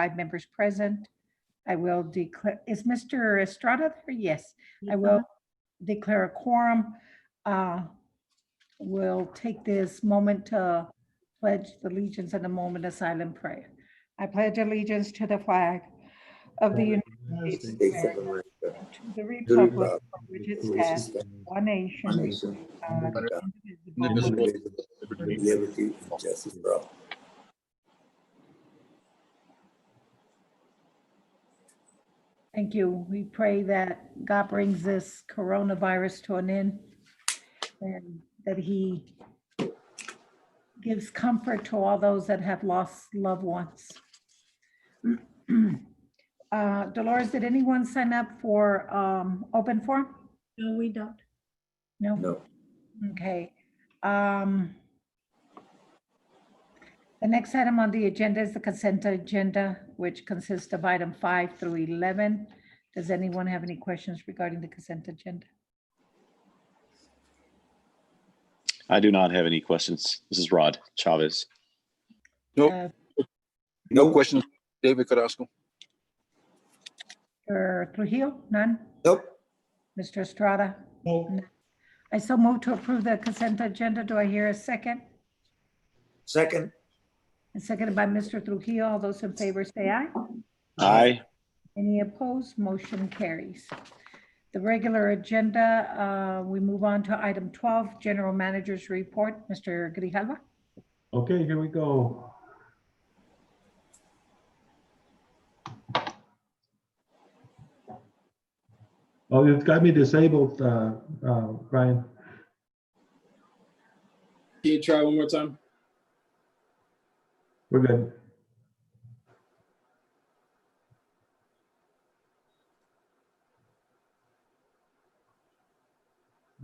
5 members present. I will declare, is Mr. Estrada there? Yes, I will declare a quorum. We'll take this moment to pledge the allegiance and a moment of silent prayer. I pledge allegiance to the flag of the United States of America, and to the republic for which it stands, one nation, Under God, indivisible, indivisible, with liberty and justice for all. Thank you. We pray that God brings this coronavirus to an end and that he gives comfort to all those that have lost loved ones. Dolores, did anyone sign up for open forum? No, we don't. No? No. Okay. The next item on the agenda is the consent agenda, which consists of item 5 through 11. Does anyone have any questions regarding the consent agenda? I do not have any questions. This is Rod Chavez. Uh, No questions, David Carrasco. Mr. Trujillo, none? Nope. Mr. Estrada? No. I so move to approve the consent agenda. Do I hear a second? Second. And seconded by Mr. Trujillo. All those in favor say aye. Aye. Any opposed? Motion carries. The regular agenda, we move on to item 12, General Manager's Report. Mr. Grijalva? Okay, here we go. Oh, you've got me disabled, Brian. Can you try one more time? We're good.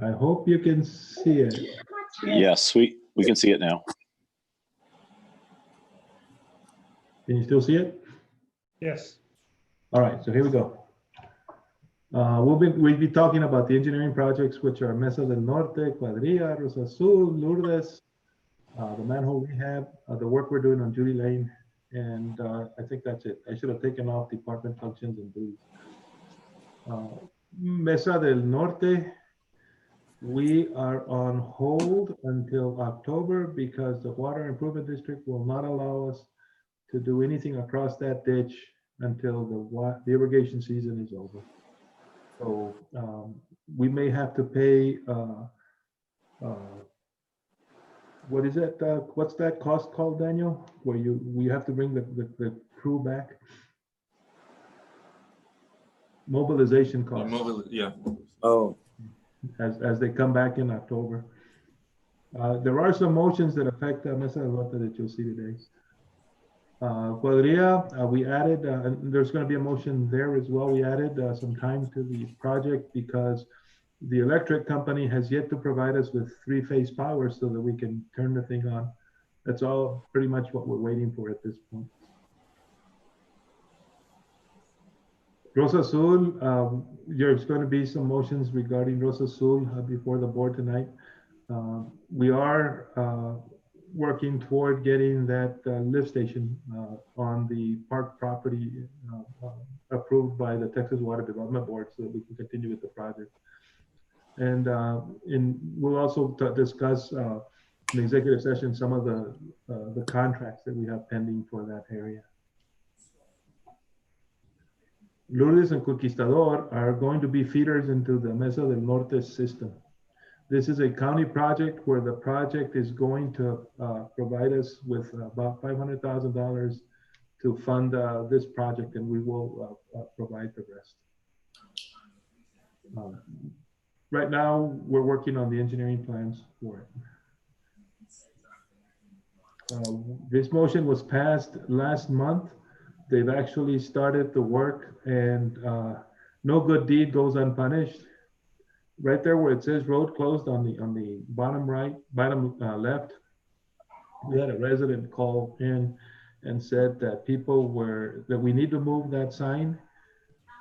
I hope you can see it. Yes, we can see it now. Can you still see it? Yes. All right, so here we go. We'll be talking about the engineering projects, which are Mesa del Norte, Cuadrilla, Rosa Azul, Lourdes, the manhole rehab, the work we're doing on Judy Lane, and I think that's it. I should have taken off department functions and duties. Mesa del Norte, we are on hold until October because the Water Improvement District will not allow us to do anything across that ditch until the irrigation season is over. So we may have to pay, what is it? What's that cost called, Daniel? Where we have to bring the crew back? Mobilization cost. Yeah. Oh, As they come back in October. There are some motions that affect Mesa del Norte that you'll see today. Cuadrilla, we added, and there's going to be a motion there as well. We added some time to the project because the electric company has yet to provide us with 3-phase power so that we can turn the thing on. That's all pretty much what we're waiting for at this point. Rosa Azul, there's going to be some motions regarding Rosa Azul before the board tonight. We are working toward getting that lift station on the park property approved by the Texas Water Development Board so that we can continue with the project. And we'll also discuss in executive session some of the contracts that we have pending for that area. Lourdes and Conquistador are going to be feeders into the Mesa del Norte system. This is a county project where the project is going to provide us with about $500,000 to fund this project, and we will provide the rest. Right now, we're working on the engineering plans for it. This motion was passed last month. They've actually started the work, and no good deed goes unpunished. Right there where it says road closed on the bottom left, we had a resident call in and said that that we need to move that sign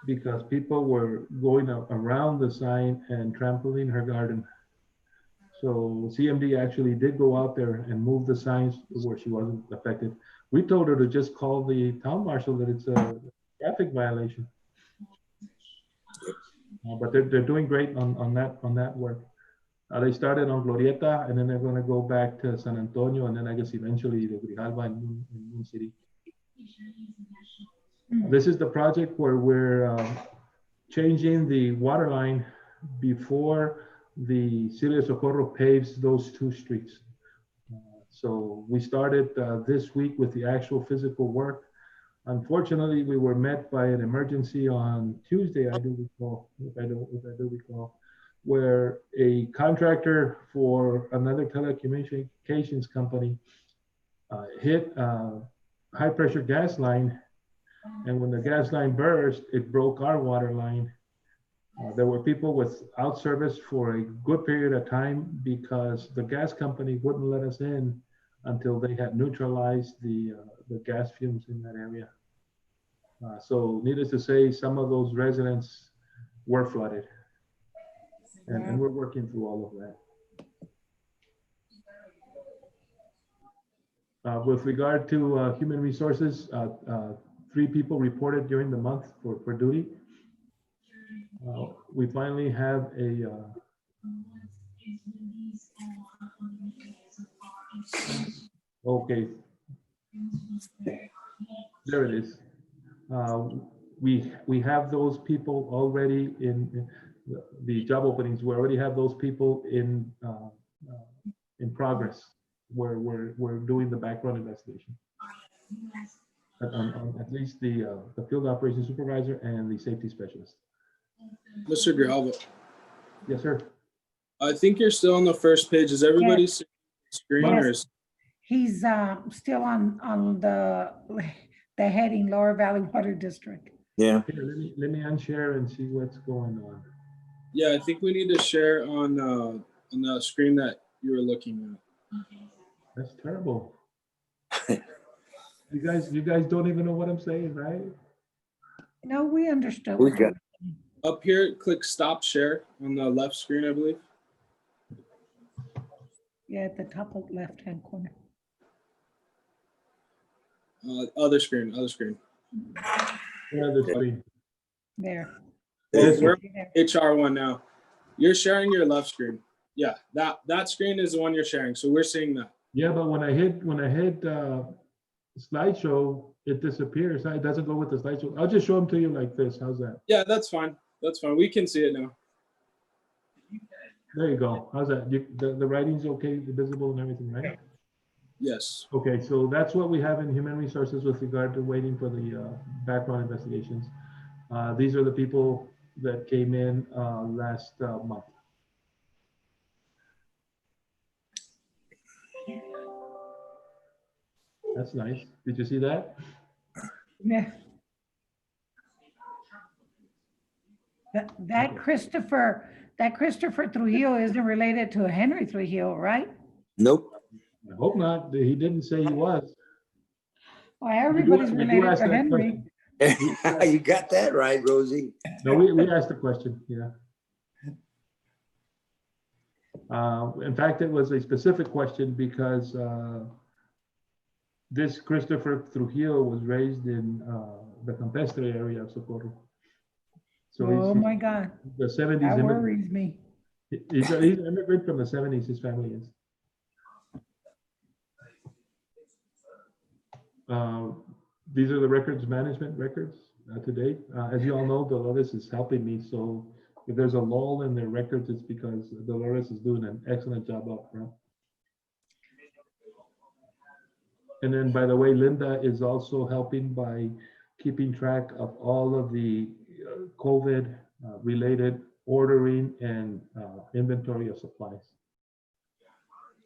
because people were going around the sign and trampling her garden. So CMD actually did go out there and move the signs where she wasn't affected. We told her to just call the town marshal that it's a traffic violation. But they're doing great on that work. They started on Glorieta, and then they're going to go back to San Antonio, and then I guess eventually the Grijalva in Moon City. This is the project where we're changing the water line before the City of Socorro paves those two streets. So we started this week with the actual physical work. Unfortunately, we were met by an emergency on Tuesday, I do recall, if I do recall, where a contractor for another telecommunications company hit a high pressure gas line. And when the gas line burst, it broke our water line. There were people without service for a good period of time because the gas company wouldn't let us in until they had neutralized the gas fumes in that area. So needless to say, some of those residents were flooded. And we're working through all of that. With regard to human resources, 3 people reported during the month for duty. We finally have a okay. There it is. We have those people already in the job openings. We already have those people in progress. We're doing the background investigation. On at least the field operations supervisor and the safety specialist. Mr. Grijalva, Yes, sir. I think you're still on the first page. Is everybody seeing the screen or Yes. is, He's still on the heading Lower Valley Water District. Yeah. Here, let me unshare and see what's going on. yeah, I think we need to share on the screen that you were looking at. That's terrible. You guys don't even know what I'm saying, right? No, we understood. We got- Up here, click stop share on the left screen, I believe. Yeah, at the top of left-hand corner. Other screen. Yeah, the screen. There. Yes, We're There. HR1 now. You're sharing your left screen. Yeah, that screen is the one you're sharing. So we're seeing that. Yeah, but when I hit slideshow, it disappears. It doesn't go with the slideshow. I'll just show them to you like this. How's that? Yeah, that's fine. That's fine. We can see it now. There you go. How's that? The writing's okay, visible and everything, right? Yes. Okay, so that's what we have in human resources with regard to waiting for the background investigations. These are the people that came in last month. That's nice. Did you see that? Yeah. That Christopher Trujillo isn't related to Henry Trujillo, right? Nope. I hope not. He didn't say he was. Well, everybody's we do related ask to that Henry. You got that right, Rosie. No, we asked the question, yeah. In fact, it was a specific question because this Christopher Trujillo was raised in the Campestre area of Socorro. So Oh he's my God, the 70s that immigrant. worries me. He's an immigrant from the 70s, his family is. These are the records management records to date. As you all know, Dolores is helping me. So if there's a lull in their records, it's because Dolores is doing an excellent job up front. And then, by the way, Linda is also helping by keeping track of all of the COVID related ordering and inventory of supplies.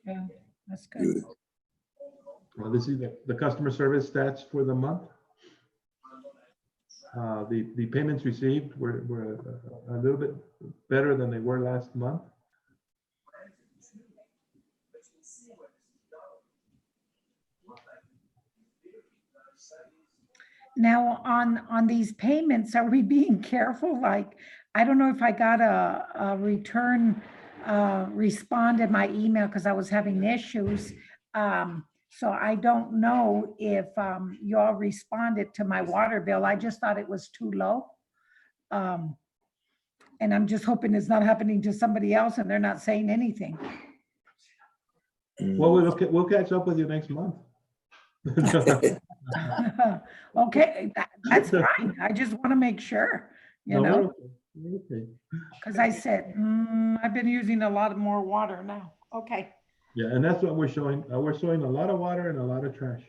Yeah, that's good. Well, this is the customer service stats for the month. The payments received were a little bit better than they were last month. Now, on these payments, are we being careful? Like, I don't know if I got a return respond in my email because I was having issues. So I don't know if y'all responded to my water bill. I just thought it was too low. And I'm just hoping it's not happening to somebody else and they're not saying anything. Well, we'll catch up with you next month. Okay, that's fine. I just want to make sure, you No, know, we're okay. We're okay. because I said, I've been using a lot more water now. Okay, Yeah, and that's what we're showing. We're showing a lot of water and a lot of trash.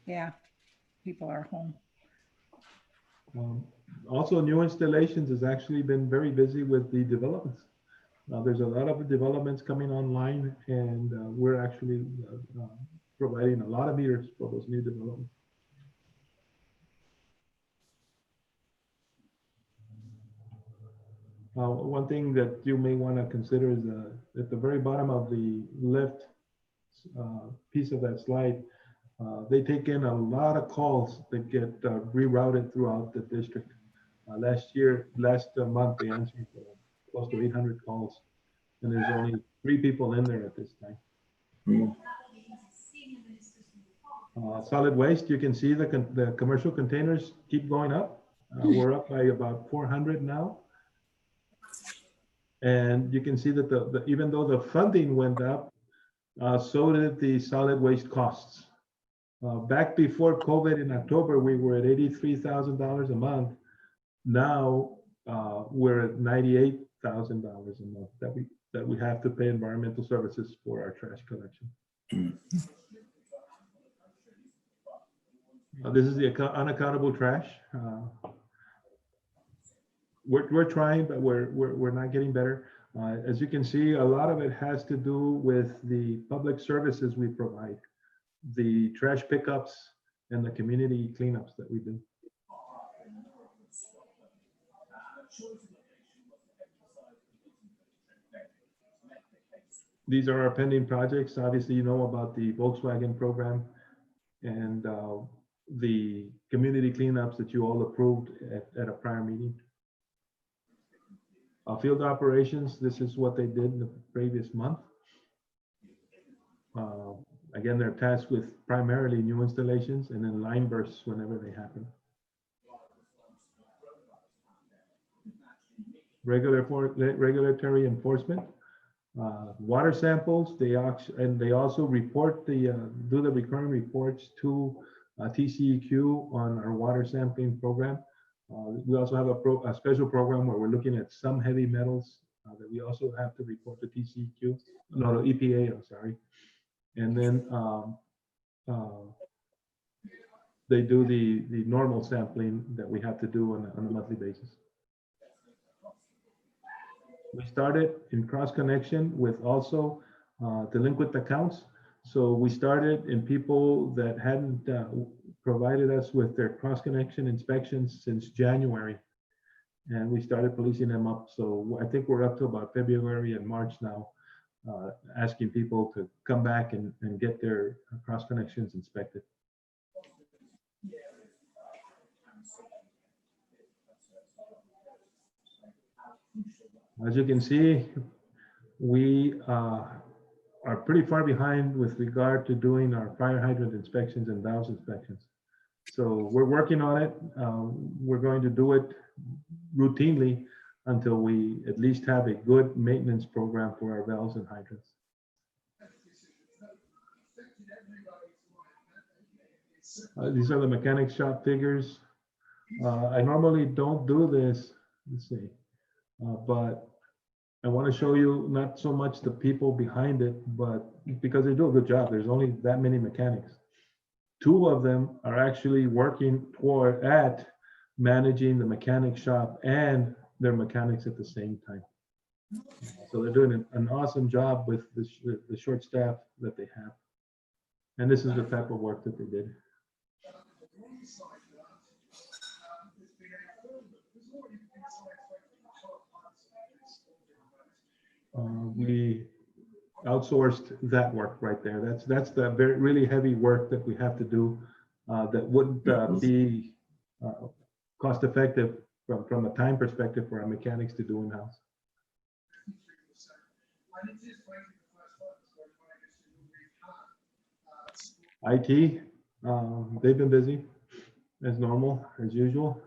yeah, people are home. Also, new installations has actually been very busy with the developments. There's a lot of developments coming online, and we're actually providing a lot of meters for those new developments. One thing that you may want to consider is at the very bottom of the left piece of that slide, they take in a lot of calls that get rerouted throughout the district. Last month, they answered close to 800 calls, and there's only 3 people in there at this time. Solid waste, you can see the commercial containers keep going up. We're up by about 400 now. And you can see that even though the funding went up, so did the solid waste costs. Back before COVID in October, we were at $83,000 a month. Now we're at $98,000 a month that we have to pay environmental services for our trash collection. This is the unaccountable trash. We're trying, but we're not getting better. As you can see, a lot of it has to do with the public services we provide, the trash pickups and the community cleanups that we do. These are our pending projects. Obviously, you know about the Volkswagen program and the community cleanups that you all approved at a prior meeting. Field operations, this is what they did in the previous month. Again, they're tasked with primarily new installations and then line bursts whenever they happen. Regulatory enforcement, water samples, they also report do the recurring reports to TCEQ on our water sampling program. We also have a special program where we're looking at some heavy metals that we also have to report to TCEQ, no, EPA, I'm sorry. And then they do the normal sampling that we have to do on a monthly basis. We started in cross connection with also delinquent accounts. So we started in people that hadn't provided us with their cross connection inspections since January. And we started policing them up. So I think we're up to about February and March now, asking people to come back and get their cross connections inspected. As you can see, we are pretty far behind with regard to doing our fire hydrant inspections and valve inspections. So we're working on it. We're going to do it routinely until we at least have a good maintenance program for our valves and hydrants. These are the mechanic shop figures. I normally don't do this, let's see, but I want to show you not so much the people behind it, but because they do a good job. There's only that many mechanics. 2 of them are actually working at managing the mechanic shop and their mechanics at the same time. So they're doing an awesome job with the short staff that they have. And this is the type of work that they did. We outsourced that work right there. That's the really heavy work that we have to do that wouldn't be cost effective from a time perspective for our mechanics to do in-house. IT, they've been busy as normal, as usual.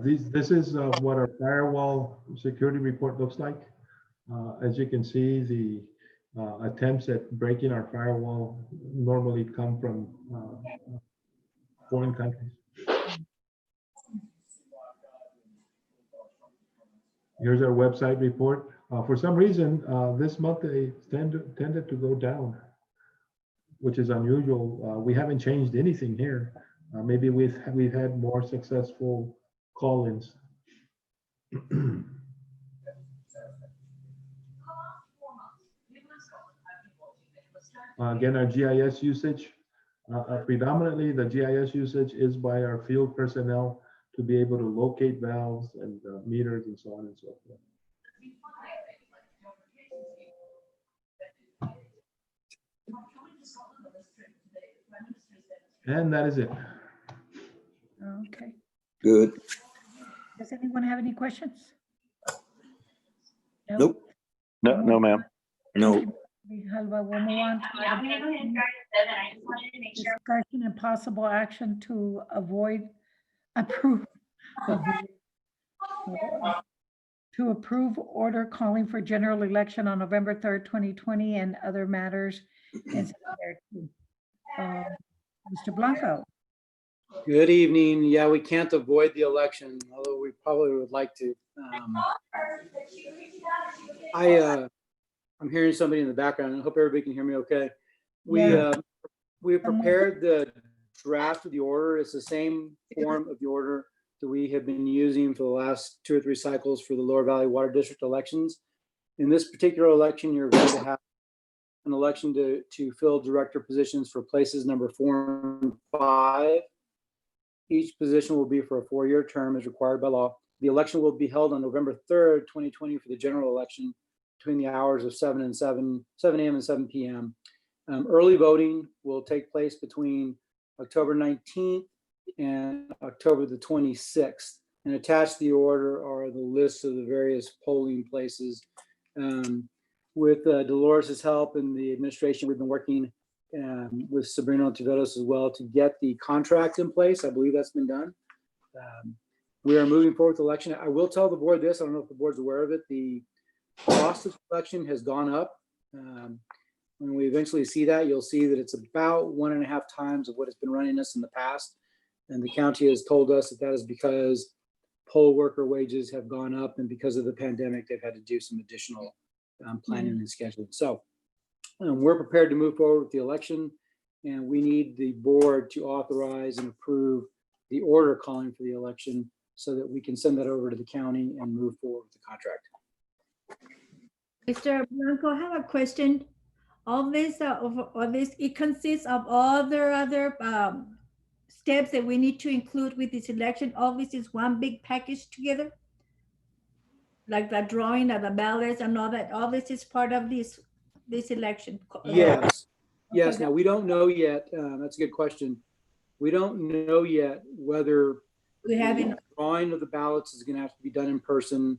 This is what our firewall security report looks like. As you can see, the attempts at breaking our firewall normally come from foreign countries. Here's our website report. For some reason, this month they tended to go down, which is unusual. We haven't changed anything here. Maybe we've had more successful call-ins. Again, our GIS usage, predominantly the GIS usage is by our field personnel to be able to locate valves and meters and so on and so forth. And that is it. Okay. Good. Does anyone have any questions? Nope. No, ma'am. No. We'll move on to item 13, discussion and possible action to approve order calling for general election on November 3rd, 2020 and other matters. Mr. Blanco. Good evening. Yeah, we can't avoid the election, although we probably would like to. I'm hearing somebody in the background. I hope everybody can hear me okay. We prepared the draft of the order. It's the same form of the order that we have been using for the last 2 or 3 cycles for the Lower Valley Water District elections. In this particular election, you're going to have an election to fill director positions for places number 4 and 5. Each position will be for a 4-year term as required by law. The election will be held on November 3rd, 2020 for the general election between the hours of 7 a.m. and 7 p.m. Early voting will take place between October 19th and October the 26th. And attached to the order are the lists of the various polling places. With Dolores' help and the administration, we've been working with Sabrina Tiveros as well to get the contract in place. I believe that's been done. We are moving forward with the election. I will tell the board this, I don't know if the board's aware of it, the cost of the election has gone up. When we eventually see that, you'll see that it's about 1.5 times of what it's been running us in the past. And the county has told us that is because poll worker wages have gone up, and because of the pandemic, they've had to do some additional planning and scheduling. So we're prepared to move forward with the election, and we need the board to authorize and approve the order calling for the election so that we can send that over to the county and move forward with the contract. Mr. Blanco, I have a question. All this, it consists of all the other steps that we need to include with this election. All this is one big package together? Like the drawing of the ballots and all that, all this is part of this election? Yes. Yes. Okay. Now, we don't know yet. That's a good question. We don't know yet whether We have the drawing of the ballots is going to have to be done in person.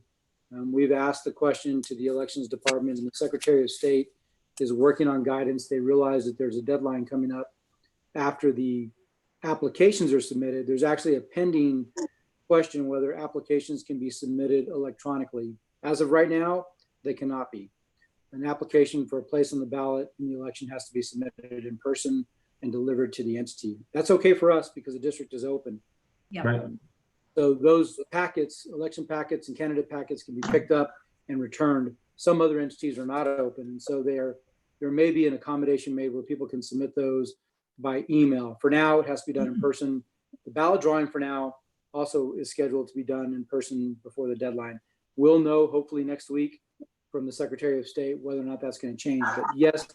We've asked the question to the elections department, and the Secretary of State is working on guidance. They realize that there's a deadline coming up after the applications are submitted. There's actually a pending question whether applications can be submitted electronically. As of right now, they cannot be. An application for a place on the ballot in the election has to be submitted in person and delivered to the entity. That's okay for us because the district is open. Yeah. Right. So those packets, election packets and candidate packets can be picked up and returned. Some other entities are not open. And so there may be an accommodation made where people can submit those by email. For now, it has to be done in person. The ballot drawing for now also is scheduled to be done in person before the deadline. We'll know hopefully next week from the Secretary of State whether or not that's going to change. But yes,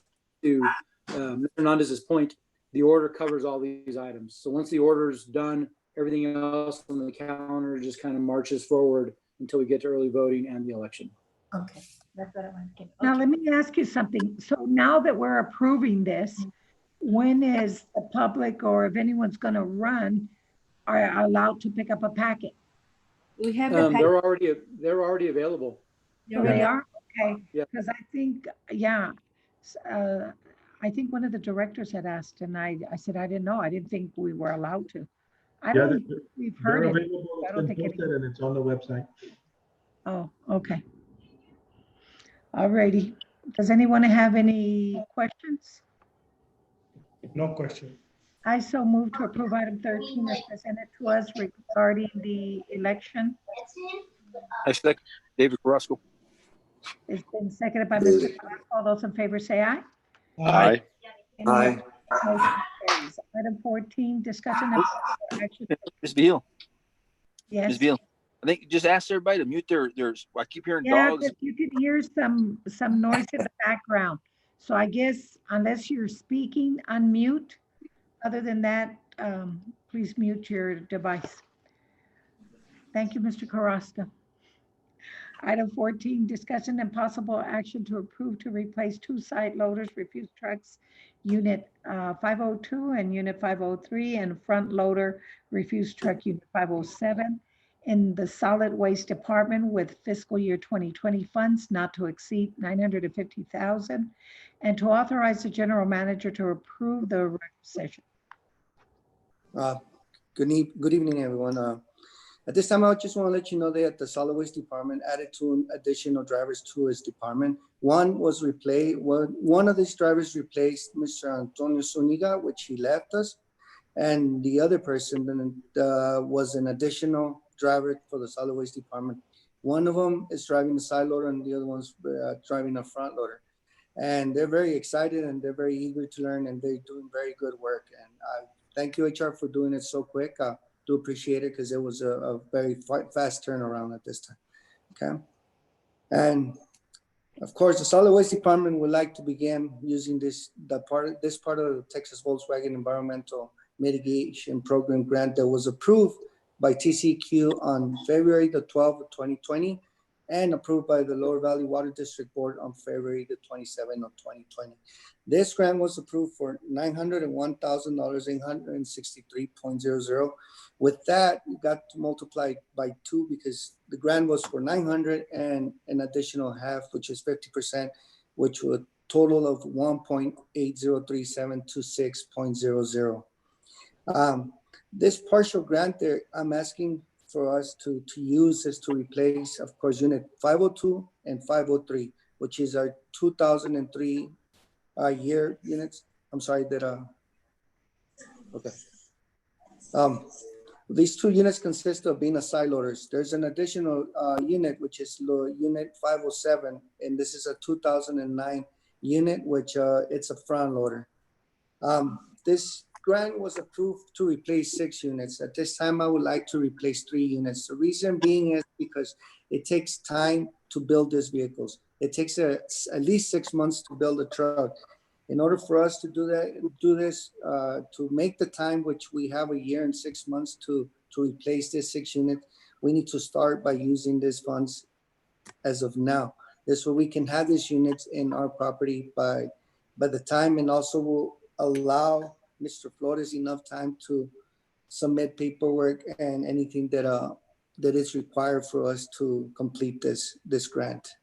to Mr. Hernandez's point, the order covers all these items. So once the order is done, everything else on the calendar just kind of marches forward until we get to early voting and the election. Okay, that's what I wanted to get. Now, let me ask you something. So now that we're approving this, when is the public, or if anyone's going to run, are allowed to pick up a packet? We have the package They're already available. Oh, they are? Okay. Yeah. Because I think, yeah, I think one of the directors had asked and I said, I didn't know. I didn't think we were allowed to. I Yeah, don't, we've they're heard it. available. I It's don't been think any- posted and it's on the website. Oh, okay. All righty. Does anyone have any questions? No question. I so move to approve item 13 as presented to us regarding the election. I second David Carrasco. It's been seconded by Mr. Carrasco. All those in favor say aye. Aye. Any Aye. opposed? Motion carries. Item 14, discussion and possible action. Ms. Beal, Yes. Ms. Beal, I think just ask everybody to mute I keep hearing Yeah, dogs. because you can hear some noise in the background. So I guess unless you're speaking, unmute. Other than that, please mute your device. Thank you, Mr. Carrasco. Item 14, discussion and possible action to approve to replace two side loaders, refuse trucks, unit 502 and unit 503, and front loader, refuse truck unit 507 in the solid waste department with fiscal year 2020 funds not to exceed $950,000, and to authorize the general manager to approve the requisition. Good evening, everyone. At this time, I just want to let you know that the solid waste department added two additional drivers to its department. One was replaced. One of these drivers replaced Mr. Antonio Zuniga, which he left us, and the other person was an additional driver for the solid waste department. One of them is driving the side loader, and the other one's driving a front loader. And they're very excited and they're very eager to learn, and they're doing very good work. And thank you, HR, for doing it so quick. Do appreciate it because it was a very fast turnaround at this time. Okay. And of course, the solid waste department would like to begin using this part of the Texas Volkswagen Environmental Mitigation Program grant that was approved by TCEQ on February the 12th of 2020 and approved by the Lower Valley Water District Board on February the 27th of 2020. This grant was approved for $901,863.00. With that, you got to multiply by 2 because the grant was for 900 and an additional half, which is 50%, which would total of 1.803726.00. This partial grant there, I'm asking for us to use this to replace, of course, unit 502 and 503, which is our 2003 year units. I'm sorry that, okay. These two units consist of being a side loaders. There's an additional unit, which is unit 507, and this is a 2009 unit, which it's a front loader. This grant was approved to replace 6 units. At this time, I would like to replace 3 units. The reason being is because it takes time to build these vehicles. It takes at least 6 months to build a truck. In order for us to do this, to make the time, which we have a year and 6 months to replace this 6 units, we need to start by using these funds as of now. This way we can have these units in our property by the time, and also will allow Mr. Flores enough time to submit paperwork and anything that is required for us to complete this grant.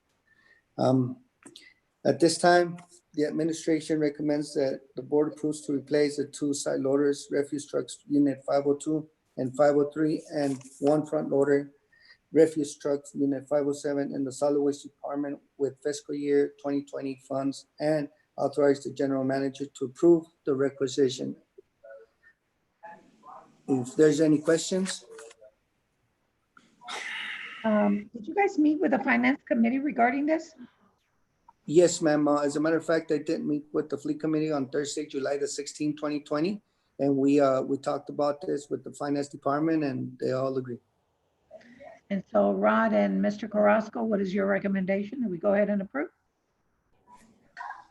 At this time, the administration recommends that the board approves to replace the 2 side loaders, refuse trucks, unit 502 and 503, and 1 front loader, refuse trucks, unit 507, in the solid waste department with fiscal year 2020 funds, and authorize the general manager to approve the requisition. If there's any questions. Did you guys meet with the finance committee regarding this? Yes, ma'am. As a matter of fact, I did meet with the fleet committee on Thursday, July the 16th, 2020. And we talked about this with the finance department and they all agree. And so Rod and Mr. Carrasco, what is your recommendation? Do we go ahead and approve?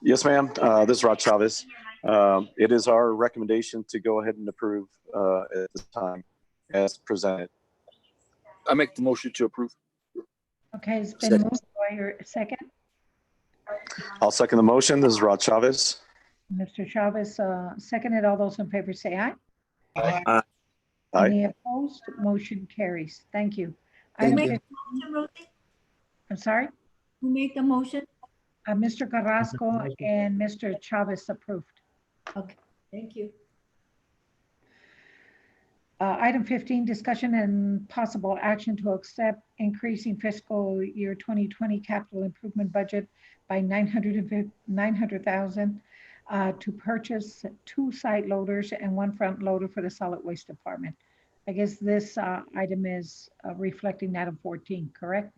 Yes, ma'am. This is Rod Chavez. It is our recommendation to go ahead and approve at this time as presented. I make the motion to approve. Okay, it's been Second. moved. Do I hear a second? I'll second the motion. This is Rod Chavez. Mr. Chavez, seconded. All those in favor say aye. Aye. Any opposed? Motion carries. Thank you. Thank Item you. 15 Motion, Rosie? I'm sorry, Who made the motion? Mr. Carrasco Carrasco. and Mr. Chavez approved. Okay, thank you. Item 15, discussion and possible action to accept increasing fiscal year 2020 capital improvement budget by 900,000 to purchase 2 side loaders and 1 front loader for the solid waste department. I guess this item is reflecting item 14, correct?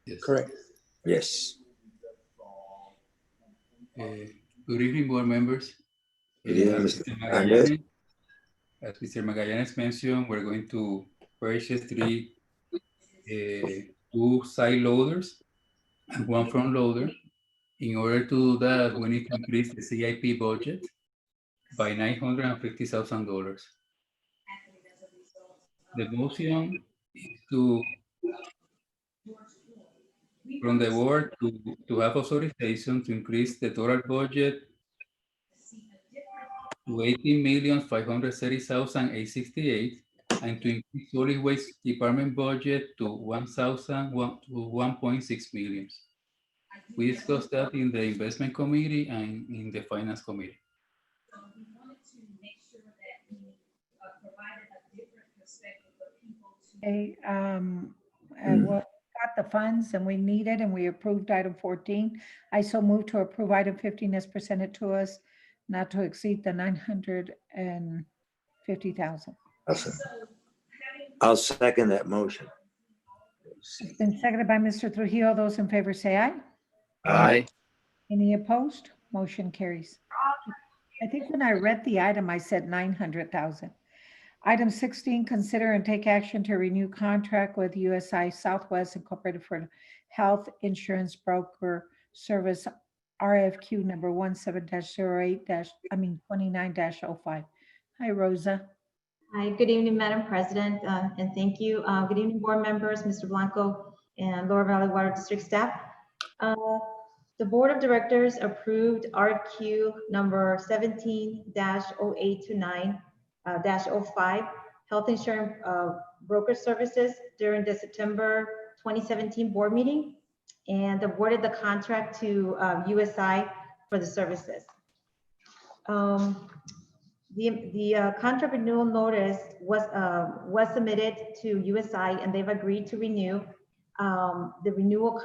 Yes. Correct. Yes. Good evening, board members. Good evening, As Mr. Mr. Hernandez. Magallanes- As Mr. Magallanes mentioned, we're going to purchase 3 2 side loaders and 1 front loader. In order to do that, we need to increase the CIP budget by $950,000. The motion is from the board to have authorization to increase the total budget to $18,530,868 and to increase solid waste department budget to $1.6 million. We discussed that in the investment committee and in the finance committee. Okay, and we got the funds and we need it and we approved item 14. I so move to approve item 15 as presented to us, not to exceed the 950,000. I'll second that motion. It's been seconded by Mr. Trujillo. Those in favor say aye. Aye. Any opposed? Motion carries. I think when I read the item, I said 900,000. Item 16, consider and take action to renew contract with USI Southwest Incorporated for Health Insurance Broker Service RFQ number 29-05. Hi, Rosa. Hi, good evening, Madam President, and thank you. Good evening, board members, Mr. Blanco and Lower Valley Water District staff. The Board of Directors approved RFQ number 17-0829-05, Health Insurance Broker Services during the September 2017 board meeting, and awarded the contract to USI for the services. The contract renewal notice was submitted to USI, and they've agreed to renew. The renewal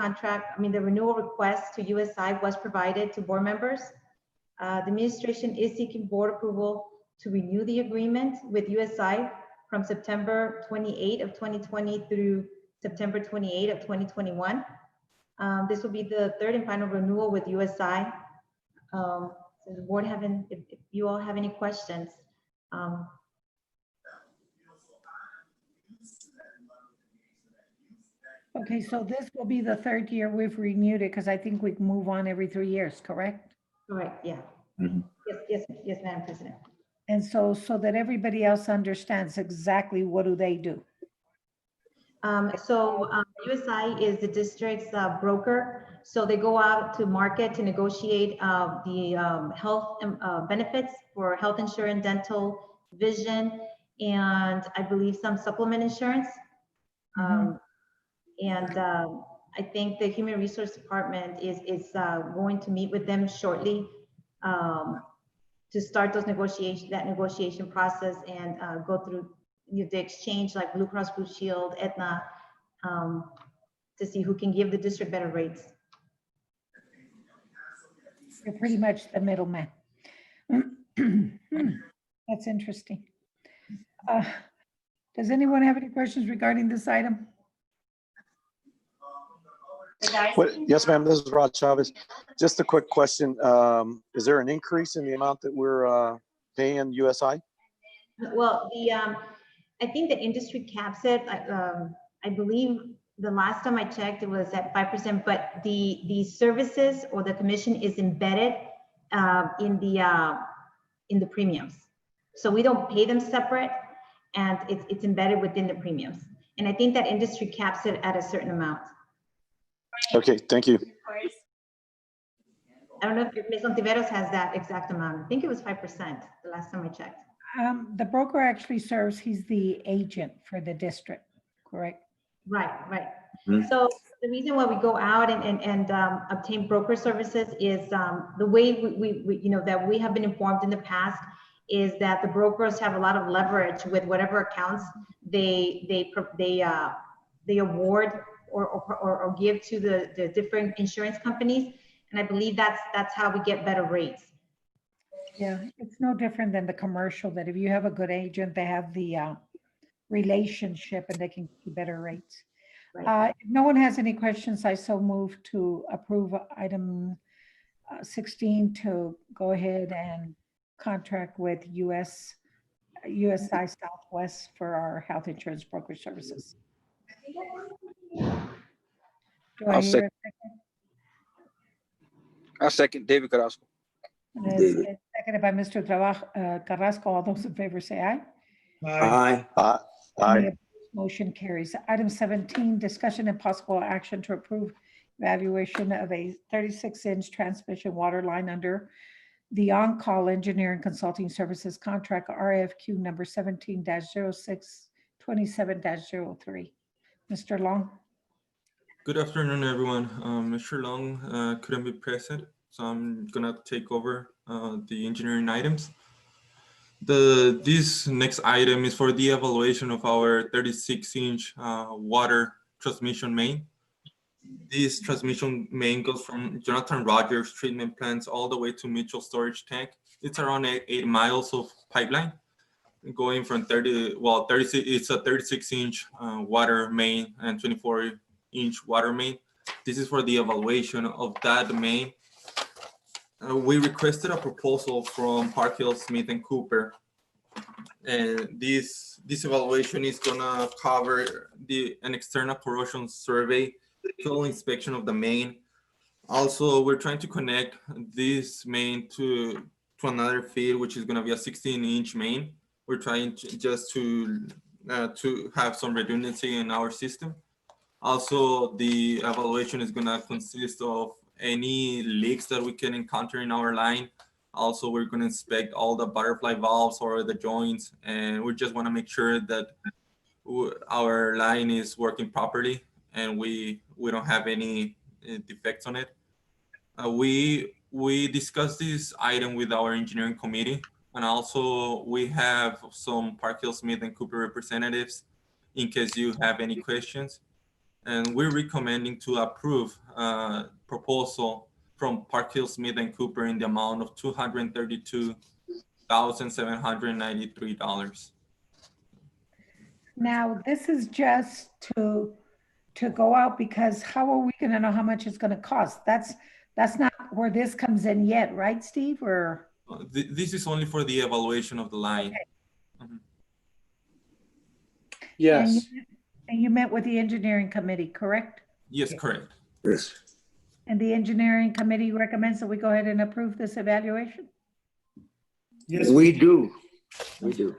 request to USI was provided to board members. The administration is seeking board approval to renew the agreement with USI from September 28 of 2020 through September 28 of 2021. This will be the 3rd and final renewal with USI. Does the board have if you all have any questions? Okay, so this will be the 3rd year we've renewed it because I think we move on every 3 years, correct? Correct, yeah. Yes, Madam President. And so that everybody else understands exactly what do they do. USI is the district's broker. So they go out to market to negotiate the health benefits for health insurance, dental, vision, and I believe some supplement insurance. I think the Human Resource Department is going to meet with them shortly to start that negotiation process and go through the exchange like Blue Cross Blue Shield, Aetna, to see who can give the district better rates. You're pretty much the middleman. That's interesting. Does anyone have any questions regarding this item? Yes, ma'am. This is Rod Chavez. Just a quick question. Is there an increase in the amount that we're paying USI? Well, I think the industry caps it. I believe the last time I checked, it was at 5%, but the services or the commission is embedded in the premiums. So we don't pay them separate, and it's embedded within the premiums. And I think that industry caps it at a certain amount. Okay, thank you. I don't know if Ms. Ontiveros has that exact amount. I think it was 5% the last time I checked. The broker actually serves, he's the agent for the district, correct? Right, right. Hmm. So the reason why we go out and obtain broker services is the way we, you know, that we have been informed in the past is that the brokers have a lot of leverage with whatever accounts they award or give to the different insurance companies. And I believe that's how we get better rates. Yeah, it's no different than the commercial, that if you have a good agent, they have the relationship and they can give you better rates. Right. If no one has any questions, I so move to approve item 16 to go ahead and contract with USI Southwest for our health insurance broker services. Do I I'll hear a second? I'll second David Carrasco. It's seconded by Mr. Carrasco. All those in favor say aye. Aye. Aye. Any Aye. opposed? Motion carries. Item 17, discussion and possible action to approve evaluation of a 36-inch transmission water line under the on-call engineering consulting services contract RFQ number 17-0627-03. Mr. Long? Good afternoon, everyone. Mr. Long couldn't be present, so I'm gonna take over the engineering items. This next item is for the evaluation of our 36-inch water transmission main. This transmission main goes from Jonathan Rogers treatment plants all the way to Mitchell storage tank. It's around 8 miles of pipeline going from 36, it's a 36-inch water main and 24-inch water main. This is for the evaluation of that main. We requested a proposal from Park Hill, Smith and Cooper. And this evaluation is gonna cover an external corrosion survey, full inspection of the main. Also, we're trying to connect this main to another feed, which is gonna be a 16-inch main. We're trying to have some redundancy in our system. Also, the evaluation is gonna consist of any leaks that we can encounter in our line. Also, we're gonna inspect all the butterfly valves or the joints, and we just wanna make sure that our line is working properly and we don't have any defects on it. We discussed this item with our engineering committee, and also we have some Park Hill, Smith and Cooper representatives in case you have any questions. And we're recommending to approve proposal from Park Hill, Smith and Cooper in the amount of $232,793. Now, this is just to go out, because how are we gonna know how much it's gonna cost? That's not where this comes in yet, right, Steve, or? This is only for the evaluation of the line. Mhm. Yes. And you met with the engineering committee, correct? Yes, correct. Yes. And the engineering committee recommends that we go ahead and approve this evaluation? Yes, We do. We do.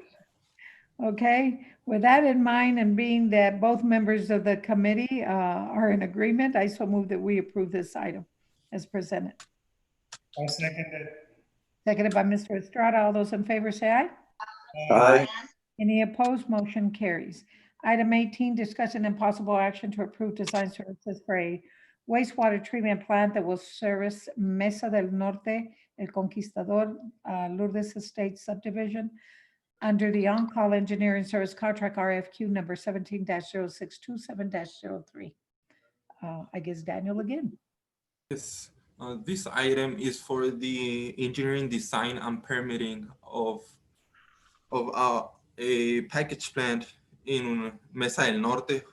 Okay, with that in mind, and being that both members of the committee are in agreement, I so move that we approve this item as presented. I'll second it. Seconded by Mr. Estrada. All those in favor say aye. Aye. Any opposed? Motion carries. Item 18, discussion and possible action to approve design services for a wastewater treatment plant that will service Mesa del Norte, El Conquistador, Lourdes Estates subdivision under the on-call engineering service contract RFQ number 17-0627-03. I guess Daniel again. Yes, this item is for the engineering design and permitting of a package plant in Mesa del Norte.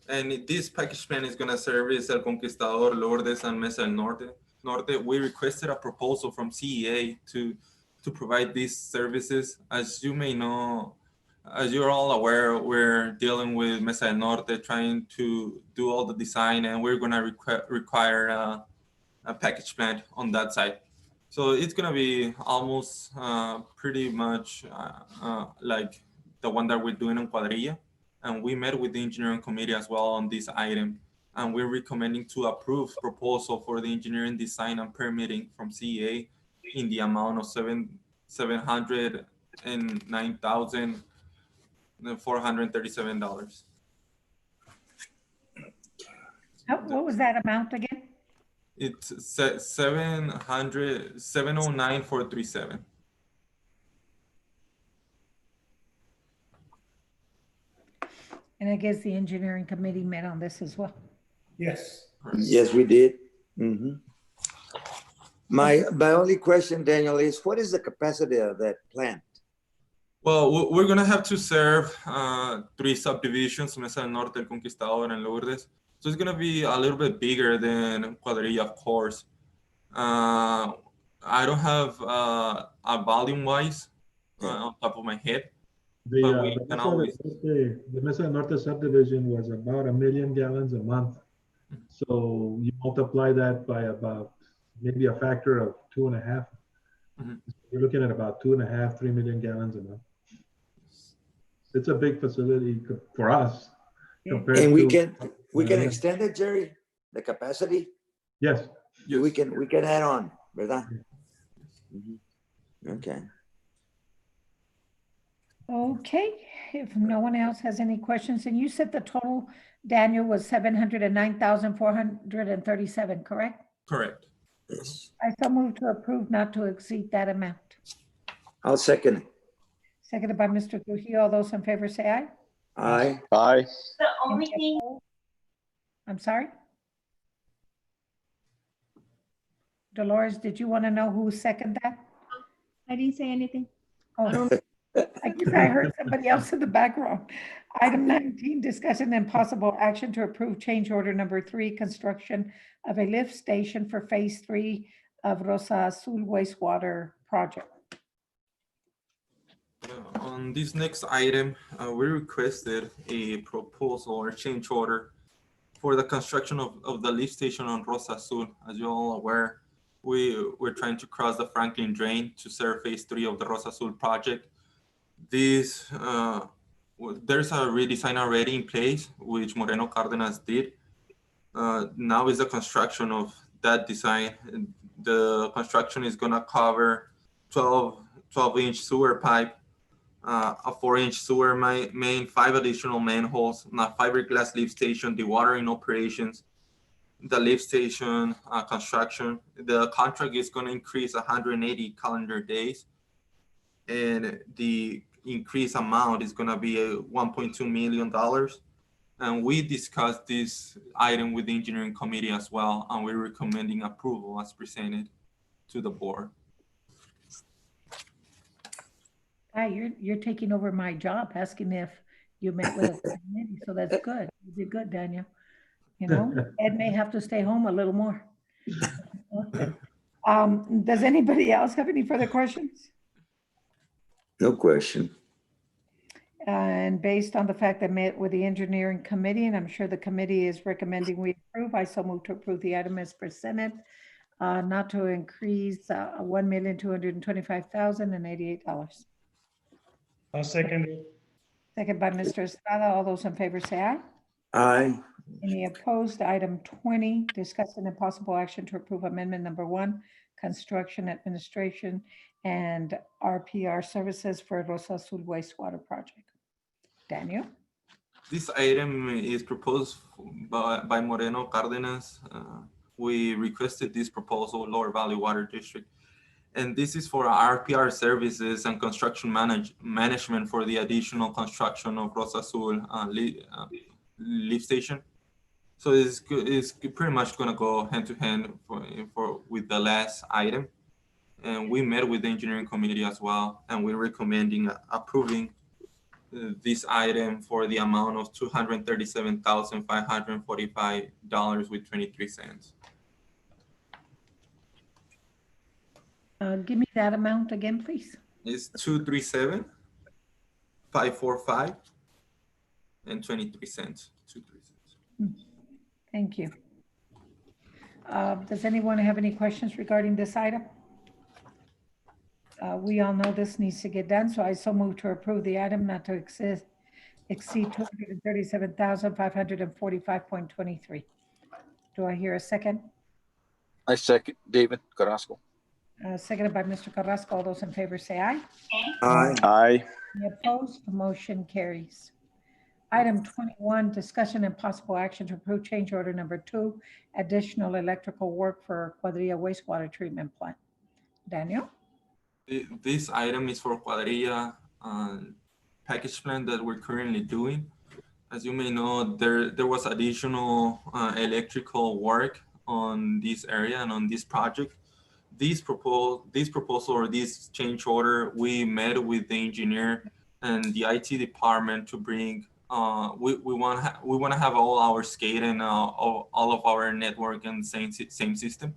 And this package plant is gonna service El Conquistador, Lourdes, and Mesa del Norte. We requested a proposal from CEA to provide these services. As you may know, as you're all aware, we're dealing with Mesa del Norte, trying to do all the design, and we're gonna require a package plant on that side. So it's gonna be almost pretty much like the one that we're doing in Cuadrilla. And we met with the engineering committee as well on this item. And we're recommending to approve proposal for the engineering design and permitting from CEA in the amount of $709,437. What was that amount again? It's 709,437. And I guess the engineering committee met on this as well. Yes. Yes, we did. Mhm. My only question, Daniel, is what is the capacity of that plant? Well, we're gonna have to serve 3 subdivisions, Mesa del Norte, El Conquistador, and Lourdes. So it's gonna be a little bit bigger than Cuadrilla, of course. I don't have a volume-wise on top of my head. The But we can always- the Mesa del Norte subdivision was about 1 million gallons a month. So you multiply that by about maybe a factor of 2.5. Mhm. You're looking at about 2.5, 3 million gallons a month. It's a big facility for us. compared And we to- can extend it, Jerry, the capacity? Yes. Yes. We can add on, ¿verdad? Mhm. Okay. Okay, if no one else has any questions, and you said the total, Daniel, was 709,437, correct? Correct. Yes. I so move to approve not to exceed that amount. I'll second it. Seconded by Mr. Trujillo. All those in favor say aye. Aye. Aye. The only Any thing, opposed? I'm sorry? Dolores, did you want to know who seconded that? I didn't say anything. Oh, I guess I heard somebody else in the background. Item 19, discussion and possible action to approve change order number 3, construction of a lift station for phase 3 of Rosa Azul wastewater project. On this next item, we requested a proposal or change order for the construction of the lift station on Rosa Azul. As you're all aware, we're trying to cross the Franklin Drain to serve phase 3 of the Rosa Azul project. There's a redesign already in place, which Moreno Cardenas did. Now is the construction of that design. The construction is gonna cover 12-inch sewer pipe, a 4-inch sewer main, 5 additional manholes, a fiberglass lift station, dewatering operations, the lift station construction. The contract is going to increase 180 calendar days, and the increased amount is going to be $1.2 million. And we discussed this item with the engineering committee as well, and we're recommending approval as presented to the board. Hi, you're taking over my job, asking if you met with a committee, so that's good. You did good, Daniel. You know, Ed may have to stay home a little more. Does anybody else have any further questions? No question. And based on the fact that I met with the engineering committee, and I'm sure the committee is recommending we approve, I so move to approve the item as presented, not to increase $1,225,088. I'll second it. Second by Mr. Estrada. All those in favor say aye. Aye. Any opposed? Item 20, discussion and possible action to approve amendment number 1, construction administration and RPR services for Rosa Azul wastewater project. Daniel? This item is proposed by Moreno Cardenas. We requested this proposal, Lower Valley Water District. And this is for RPR services and construction management for the additional construction of Rosa Azul lift station. So it's pretty much going to go hand to hand with the last item. And we met with the engineering committee as well, and we're recommending approving this item for the amount of $237,545.23. Give me that amount again, please. It's 237,545 and 23 cents. 23 cents. Thank you. Does anyone have any questions regarding this item? We all know this needs to get done, so I so move to approve the item not to exceed $237,545.23. Do I hear a second? I second David Carrasco. Seconded by Mr. Carrasco. All those in favor say aye. Aye. Aye. Any opposed? The motion carries. Item 21, discussion and possible action to approve change order number 2, additional electrical work for Cuadrilla wastewater treatment plant. Daniel? This item is for Cuadrilla package plant that we're currently doing. As you may know, there was additional electrical work on this area and on this project. This proposal or this change order, we met with the engineer and the IT department to bring. We want to have all our SCADA and all of our network in the same system.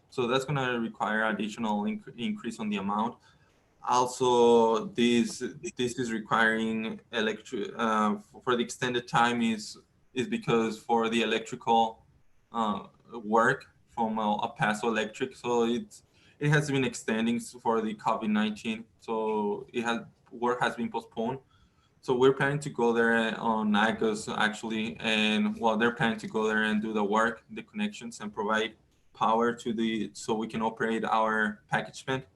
So that's going to require additional increase on the amount. Also, this is requiring for the extended time is because for the electrical work from El Paso Electric. So it has been extending for the COVID-19. So work has been postponed. So we're planning to go there on August actually, and they're planning to go there and do the work, the connections, and provide power so we can operate our package plant.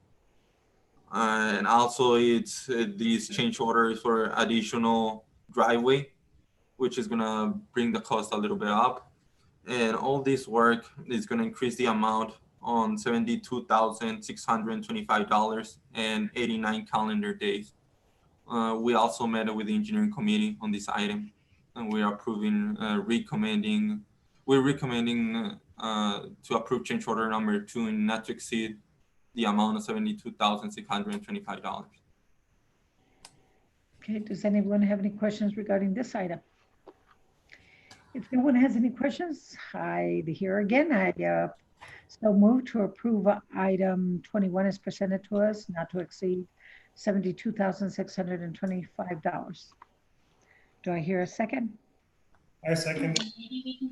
And also it's these change orders for additional driveway, which is gonna bring the cost a little bit up. And all this work is gonna increase the amount on $72,625 and 89 calendar days. We also met with the engineering committee on this item, and we are approving, we're recommending to approve change order number 2 and not to exceed the amount of $72,625. Okay, does anyone have any questions regarding this item? If no one has any questions, I so move to approve item 21 as presented to us, not to exceed $72,625. Do I hear a second? I second.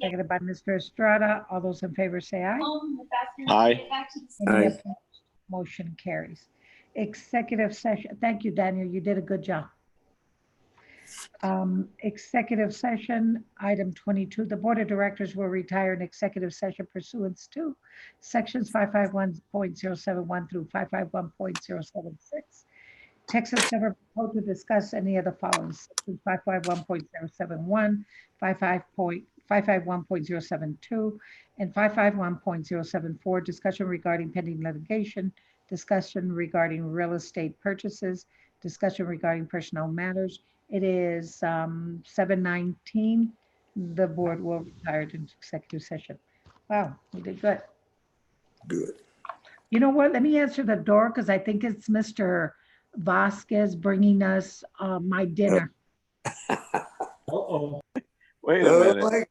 Seconded by Mr. Estrada. All those in favor say aye. Aye. Any opposed? Motion carries. Executive session. Thank you, Daniel. You did a good job. Executive session, item 22. The Board of Directors will retire in executive session pursuant to sections 551.071 through 551.076. Texas Government Code to discuss any of the following: sections 551.071, 551.072, and 551.074. Discussion regarding pending litigation, discussion regarding real estate purchases, discussion regarding personnel matters. It is 7:19. The board will retire to executive session. Wow, we did good. Good. You know what? Let me answer the door because I think it's Mr. Vasquez bringing us my dinner. Uh-oh. Wait a minute.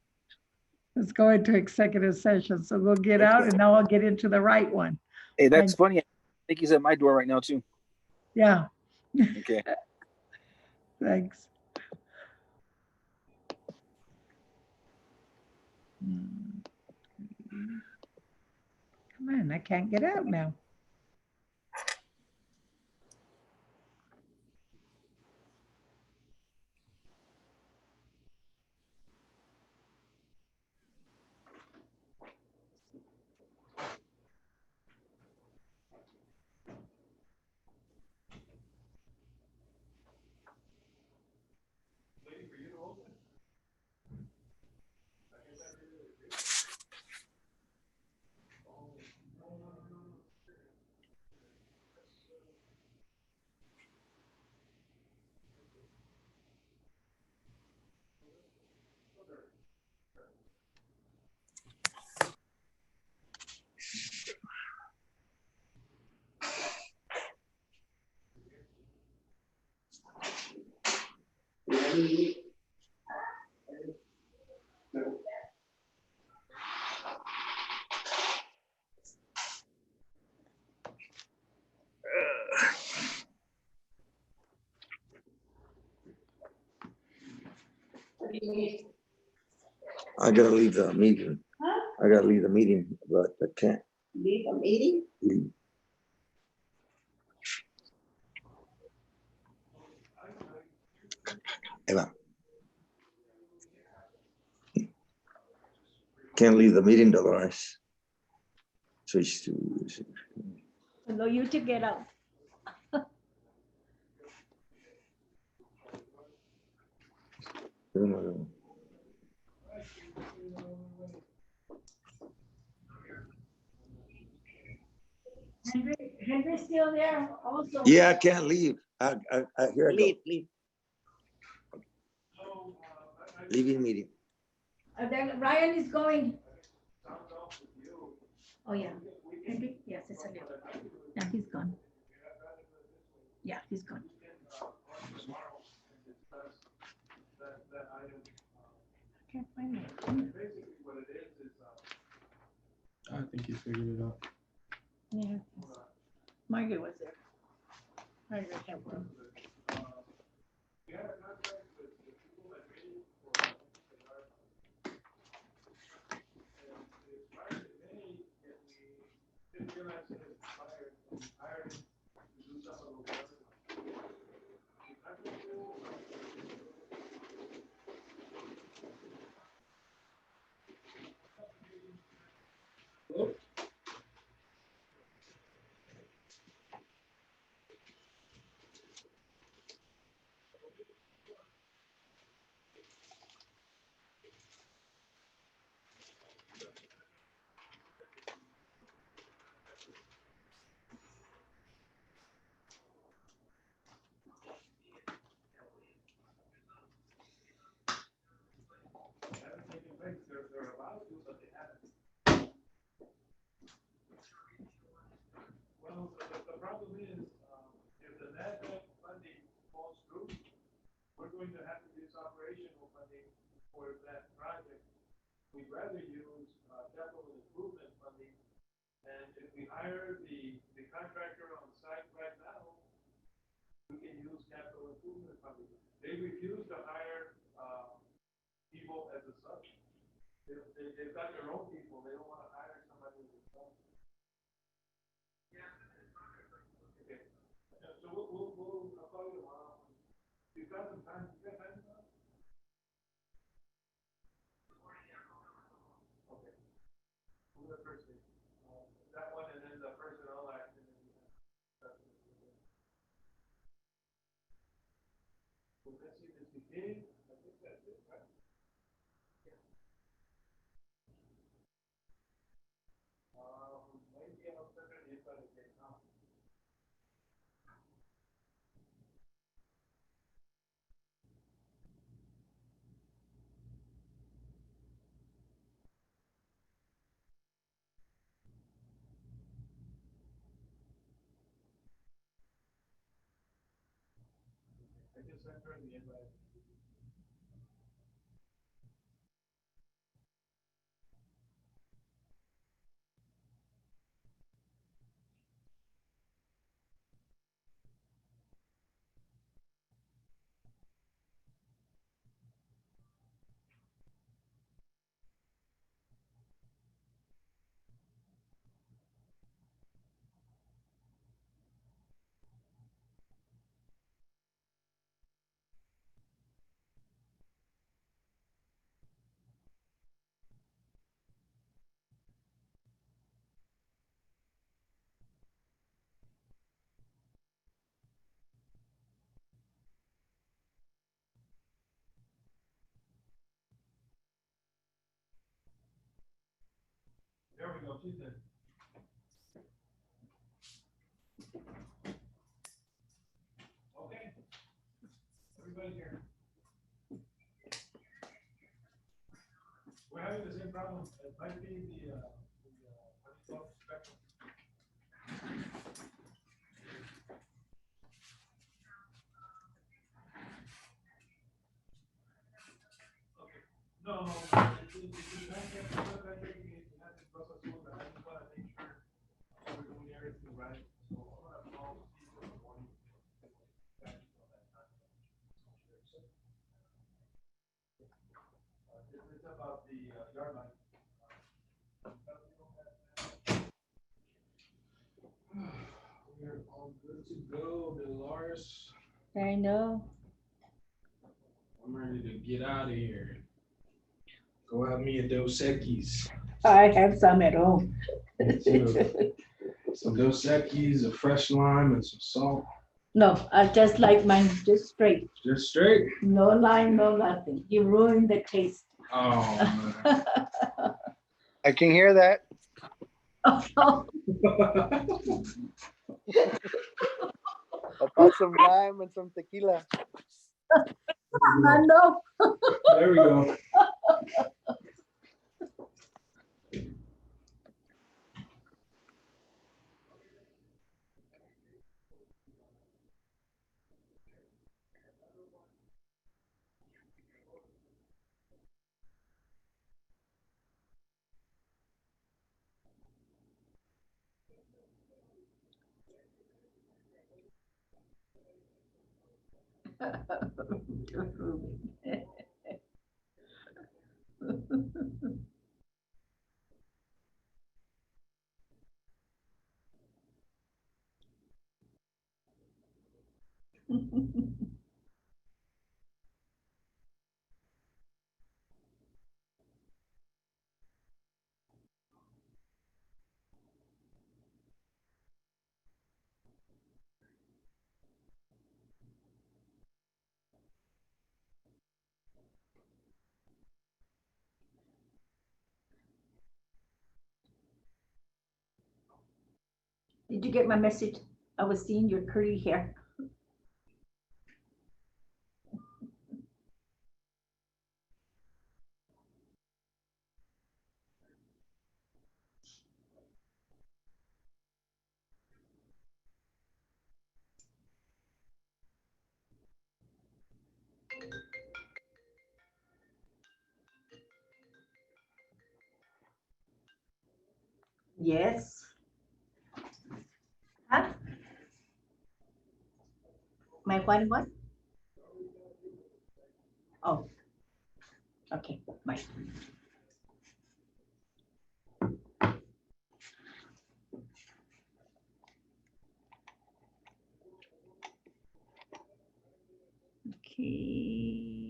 Let's go into executive session. So we'll get out and now I'll get into the right one. Hey, that's funny. I think he's at my door right now too. Yeah. Okay. Thanks. Come on, I can't get out now. I gotta leave the meeting. I gotta leave the meeting, but I can't. Leave a meeting? leave. Eva. Can't leave the meeting, Dolores. Switch to. No, you to get out. Henry's still there also. Yeah, I can't leave. Here I go. Leave. Leaving meeting. Then Ryan is going. Oh, yeah. Henry, yes, it's a little. Yeah, he's gone. Yeah, he's gone. I can't find it. I think you figured it out. Yeah. Margaret was there. Margaret helped him. Well, the problem is, if the NASDAQ funding falls through, we're going to have to use operational funding for that project. We'd rather use capital improvement funding. And if we hire the contractor on site right now, we can use capital improvement funding. They refuse to hire people as a sub. They've got their own people. They don't want to hire somebody as a sub. Okay. So I'll call you tomorrow. You've got some time. You got time now? Okay. Who's the first thing? That one and then the personnel action. Well, let's see this begin. I think that's it, right? Maybe I'll send an invite again now. I just sent her the invite. There we go, she's in. Okay. Everybody here. We're having the same problem. It might be the what do you call it, spectrum. Okay. No, we're doing everything right. So I'm gonna call people in the morning. It's about the yard line. We're all good to go, Dolores. I know. I'm ready to get out of here. Go have me a Dos Equis. I have some at home. Some Dos Equis, a fresh lime, and some salt. No, I just like mine just straight. Just straight. No lime, no nothing. You ruined the taste. Oh, man. I can hear that. Oh, I'll put some lime and some tequila. I know. There we go. Did you get my message? I was seeing your curly hair. Yes. Huh? My what? Oh. Okay, bye. Okay.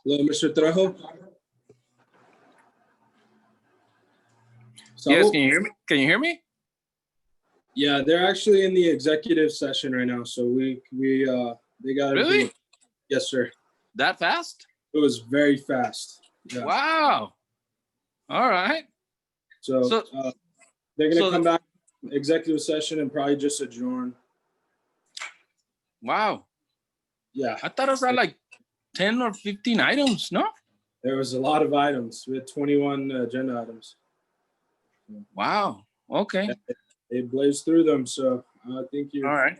Hello, Mr. Trejo. Yes, Saul? can you hear me? Can you hear me? Yeah, they're actually in the executive session right now, so they got everything. Really? Yes, sir. That fast? It was very fast. Yeah. Wow. All right. So, So- they're gonna so come back executive session and probably just adjourn. Wow. Yeah, I thought it was like 10 or 15 items, no? there was a lot of items. We had 21 agenda items. Wow. Okay. They blazed through them, so I think All you're right.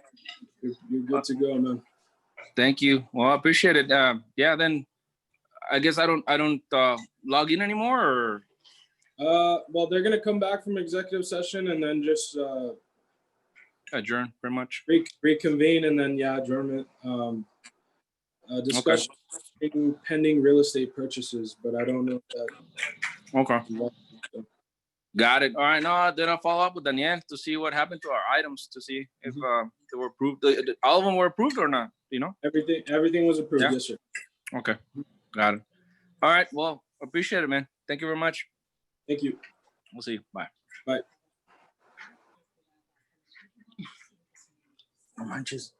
good to go, man. Thank you. Well, I appreciate it. Yeah, then I guess I don't log in anymore, or Well, they're gonna come back from executive session and then just adjourn pretty much. reconvene and then adjournment. Discussion pending real estate purchases, but I don't know if that. Okay. Got it. All right. No, then I'll follow up with Danielle to see what happened to our items, to see if they were approved. All of them were approved or not, you know? Everything was approved. Yeah. Yes, sir. Okay. Got it. All right. Well, appreciate it, man. Thank you very much. Thank you. We'll see you. Bye. Bye. No manches.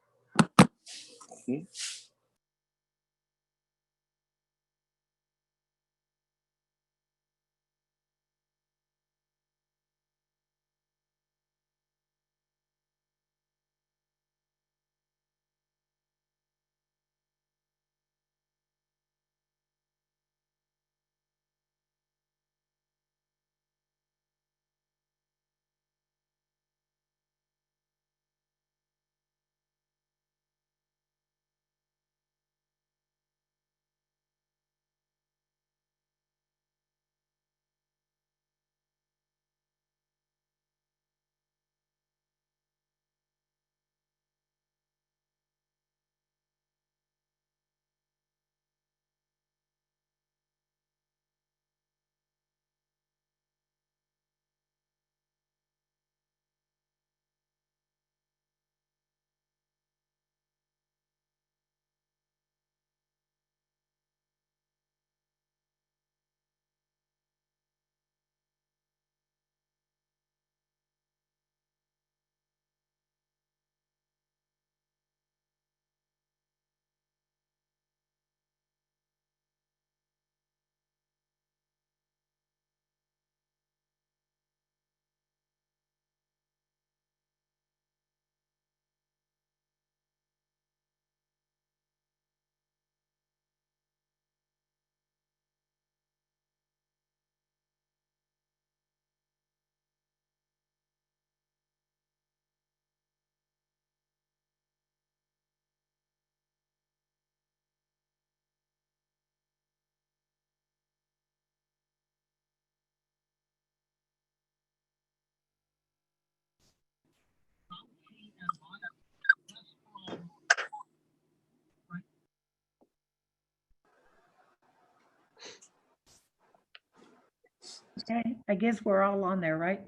Okay, I guess we're all on there, right?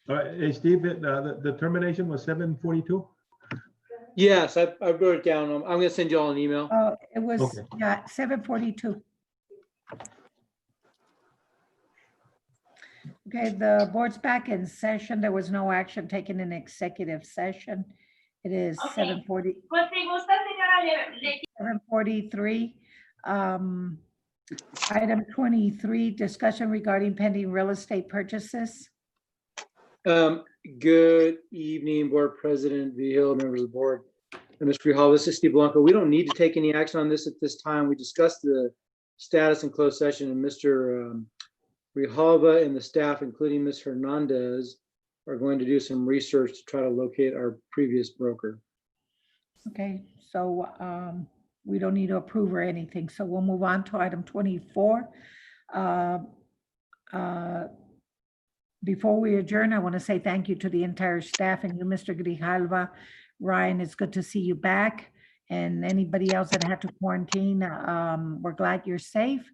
All right, hey, Steve, the termination was 7:42? Yes, I wrote it down. I'm gonna send you all an email. It was, Okay. 7:42. Okay, the board's back in session. There was no action taken in executive session. It is 7:43. Item 23, discussion regarding pending real estate purchases. Good evening, Board President Vihil, members of the board, and Mr. Hall. This is Steve Blanco. We don't need to take any action on this at this time. We discussed the status in closed session, and Mr. Grijalva and the staff, including Ms. Hernandez, are going to do some research to try to locate our previous broker. Okay, so we don't need to approve or anything. So we'll move on to item 24. Before we adjourn, I want to say thank you to the entire staff and you, Mr. Grijalva. Ryan, it's good to see you back. And anybody else that had to quarantine, we're glad you're safe.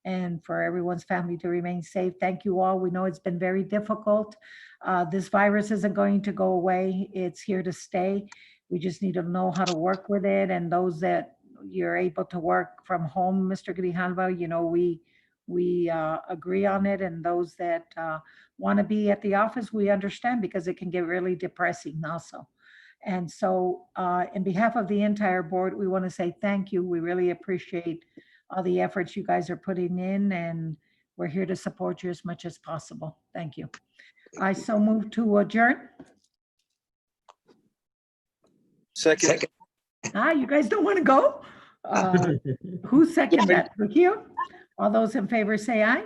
And for everyone's family to remain safe. Thank you all. We know it's been very difficult. This virus isn't going to go away. It's here to stay. We just need to know how to work with it. And those that you're able to work from home, Mr. Grijalva, you know, we agree on it, and those that want to be at the office, we understand, because it can get really depressing also. And so in behalf of the entire board, we want to say thank you. We really appreciate all the efforts you guys are putting in, and we're here to support you as much as possible. Thank you. I so move to adjourn. Second. You guys don't want to go? Who seconded that? Thank you. All those in favor say aye.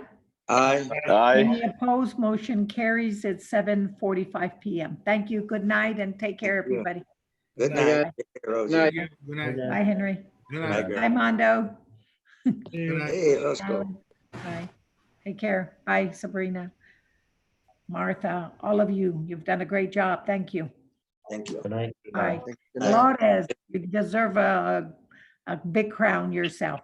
Aye. Aye. Any opposed? Motion carries at 7:45 PM. Thank you. Good night and take care, Thank you. everybody. Good Good night. Rosie. night. Good night. Bye, Henry. Good Bye, night. girl. Bye, Mondo. Hey, let's go. Bye. Take care. Bye, Sabrina. Martha, all of you, you've done a great job. Thank you. Thank you. Bye. Good night. Flores, you deserve a big crown yourself.